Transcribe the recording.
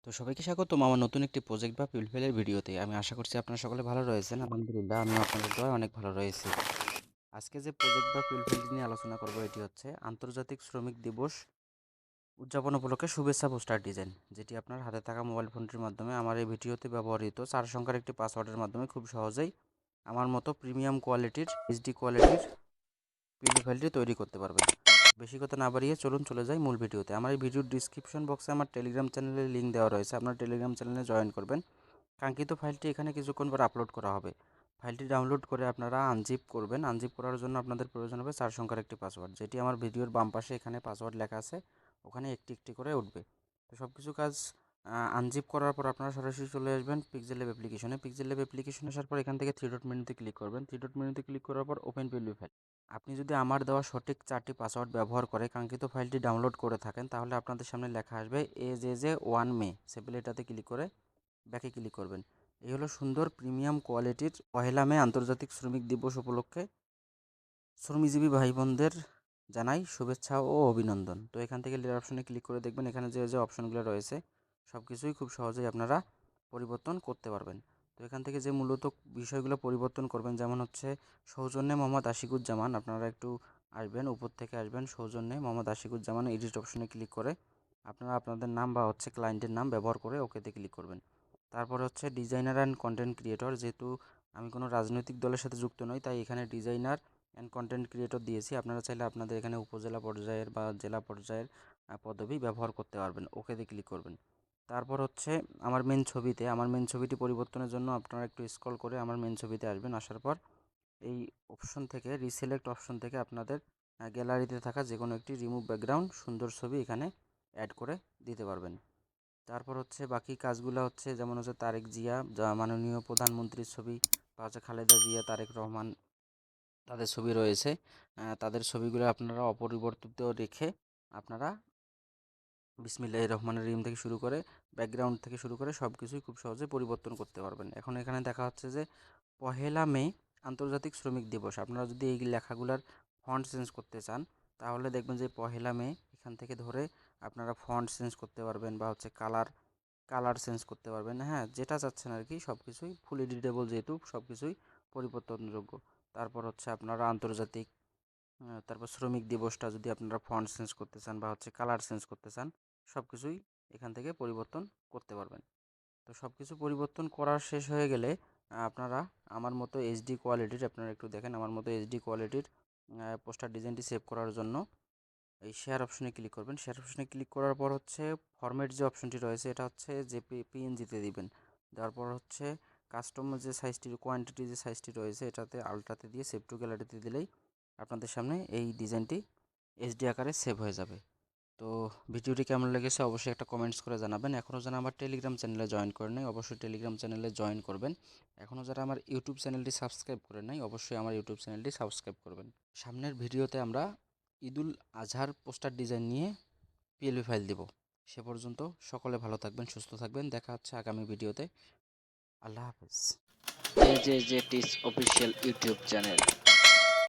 তো সবাইকে স্বাগতম আমার নতুন একটি প্রজেক্ট বা পিলফেলের ভিডিওতে। আমি আশা করছি আপনারা সকলে ভালো রয়েছেন। আলহামদুলিল্লাহ আমিও আপনাদের দোয়ায় অনেক ভালো রয়েছি। আজকে যে প্রজেক্ট বা পিলফেলটি নিয়ে আলোচনা করব এটি হচ্ছে আন্তর্জাতিক শ্রমিক দিবস উদযাপন উপলক্ষে শুভেচ্ছা পোস্টার ডিজাইন, যেটি আপনার হাতে থাকা মোবাইল ফোনটির মাধ্যমে আমার এই ভিডিওতে ব্যবহৃত 4 সংখ্যার একটি পাসওয়ার্ডের মাধ্যমে খুব সহজেই আমার মতো প্রিমিয়াম কোয়ালিটির এইচডি কোয়ালিটির পিএলপি ফাইলটি তৈরি করতে পারবেন। বেশি কথা না বাড়িয়ে চলুন চলে যাই মূল ভিডিওতে। আমার এই ভিডিওর ডিসক্রিপশন বক্সে আমার টেলিগ্রাম চ্যানেলের লিঙ্ক দেওয়া রয়েছে, আপনার টেলিগ্রাম চ্যানেলে জয়েন করবেন। কাঙ্ক্ষিত ফাইলটি এখানে কিছুক্ষণ পর আপলোড করা হবে। ফাইলটি ডাউনলোড করে আপনারা আনজিপ করবেন। আনজিপ করার জন্য আপনাদের প্রয়োজন হবে 4 সংখ্যার একটি পাসওয়ার্ড, যেটি আমার ভিডিওর বাম পাশে এখানে পাসওয়ার্ড লেখা আছে, ওখানে একটি একটি করে উঠবে। তো সব কিছু কাজ আনজিপ করার পর আপনারা সরাসরি চলে আসবেন পিক্সেল ল্যাব অ্যাপ্লিকেশনে। পিক্সেল ল্যাব অ্যাপ্লিকেশনে আসার পর এখান থেকে থ্রি ডট মেনুতে ক্লিক করবেন। থ্রি ডট মেনুতে ক্লিক করার পর ওপেন পিএলপি ফাইল। আপনি যদি আমার দেওয়া সঠিক 4টি পাসওয়ার্ড ব্যবহার করে কাঙ্ক্ষিত ফাইলটি ডাউনলোড করে থাকেন, তাহলে আপনাদের সামনে লেখা আসবে AJJ1 মে। সিম্পল এটাতে ক্লিক করে ব্যাকে ক্লিক করবেন। এই হলো সুন্দর প্রিমিয়াম কোয়ালিটির 1 মে আন্তর্জাতিক শ্রমিক দিবস উপলক্ষে শ্রমজীবী ভাই বোনদের জানাই শুভেচ্ছা ও অভিনন্দন। তো এখান থেকে লেয়ার অপশনে ক্লিক করে দেখবেন, এখানে যে যে অপশনগুলো রয়েছে সব কিছুই খুব সহজেই আপনারা পরিবর্তন করতে পারবেন। তো এখান থেকে যে মূলত বিষয়গুলো পরিবর্তন করবেন, যেমন হচ্ছে সৌজন্যে মোহাম্মদ আশিকুজ্জামান, আপনারা একটু আসবেন, উপর থেকে আসবেন, সৌজন্যে মোহাম্মদ আশিকুজ্জামান এডিট অপশনে ক্লিক করে আপনারা আপনাদের নাম বা হচ্ছে ক্লায়েন্টের নাম ব্যবহার করে ওকেতে ক্লিক করবেন। তারপর হচ্ছে ডিজাইনার অ্যান্ড কন্টেন্ট ক্রিয়েটর, যেহেতু আমি কোনো রাজনৈতিক দলের সাথে যুক্ত নই, তাই এখানে ডিজাইনার অ্যান্ড কন্টেন্ট ক্রিয়েটর দিয়েছি। আপনারা চাইলে আপনাদের এখানে উপজেলা পর্যায়ের বা জেলা পর্যায়ের পদবি ব্যবহার করতে পারবেন। ওকেতে ক্লিক করবেন। তারপর হচ্ছে আমার মেন ছবিটি পরিবর্তনের জন্য আপনারা একটু স্ক্রল করে আমার মেন ছবিতে আসবেন। আসার পর এই অপশন থেকে রিসিলেক্ট অপশন থেকে আপনাদের গ্যালারিতে থাকা যে কোনো একটি রিমুভ ব্যাকগ্রাউন্ড সুন্দর ছবি এখানে অ্যাড করে দিতে পারবেন। তারপর হচ্ছে বাকি কাজগুলো হচ্ছে, যেমন হচ্ছে তারেক জিয়া, যা মাননীয় প্রধানমন্ত্রীর ছবি, বা হচ্ছে খালেদা জিয়া, তারেক রহমান, তাদের ছবি রয়েছে। তাদের ছবিগুলো আপনারা অপরিবর্তিত রেখে আপনারা বিসমিল্লাহির রহমানির রহিম থেকে শুরু করে ব্যাকগ্রাউন্ড থেকে শুরু করে সব কিছুই খুব সহজে পরিবর্তন করতে পারবেন। এখন এখানে দেখা হচ্ছে যে 1 মে আন্তর্জাতিক শ্রমিক দিবস। আপনারা যদি এই লেখাগুলোর ফন্ট চেঞ্জ করতে চান, তাহলে দেখবেন যে 1 মে এখান থেকে ধরে আপনারা ফন্ট চেঞ্জ করতে পারবেন, বা হচ্ছে কালার চেঞ্জ করতে পারবেন। হ্যাঁ, যেটা চাচ্ছেন আর কি, সব কিছুই ফুল এডিটেবল, যেহেতু সব কিছুই পরিবর্তনযোগ্য। তারপর হচ্ছে আপনারা আন্তর্জাতিক তারপর শ্রমিক দিবসটা যদি আপনারা ফন্ট চেঞ্জ করতে চান বা হচ্ছে কালার চেঞ্জ করতে চান, সব কিছুই এখান থেকে পরিবর্তন করতে পারবেন। তো সব কিছু পরিবর্তন করা শেষ হয়ে গেলে আপনারা আমার মতো এইচডি কোয়ালিটির, আপনারা একটু দেখেন, আমার মতো এইচডি কোয়ালিটির পোস্টার ডিজাইনটি সেভ করার জন্য এই শেয়ার অপশনে ক্লিক করবেন। শেয়ার অপশনে ক্লিক করার পর হচ্ছে ফরম্যাট যে অপশনটি রয়েছে, এটা হচ্ছে পিএনজিতে দিবেন। দেওয়ার পর হচ্ছে কাস্টম যে সাইজটি, কোয়ান্টিটি যে সাইজটি রয়েছে, এটাতে আলট্রাতে দিয়ে সেভ টু গ্যালারিতে দিলেই আপনাদের সামনে এই ডিজাইনটি এইচডি আকারে সেভ হয়ে যাবে। তো ভিডিওটি কেমন লেগেছে অবশ্যই একটা কমেন্টস করে জানাবেন। এখনও যারা আমার টেলিগ্রাম চ্যানেলে জয়েন করে নাই, অবশ্যই টেলিগ্রাম চ্যানেলে জয়েন করবেন। এখনও যারা আমার ইউটিউব চ্যানেলটি সাবস্ক্রাইব করে নাই, অবশ্যই আমার ইউটিউব চ্যানেলটি সাবস্ক্রাইব করবেন। সামনের ভিডিওতে আমরা ঈদুল আজহার পোস্টার ডিজাইন নিয়ে পিএলপি ফাইল দেব। সে পর্যন্ত সকলে ভালো থাকবেন, সুস্থ থাকবেন। দেখা হচ্ছে আগামী ভিডিওতে। আল্লাহ হাফেজ। AJJ Tips official YouTube channel.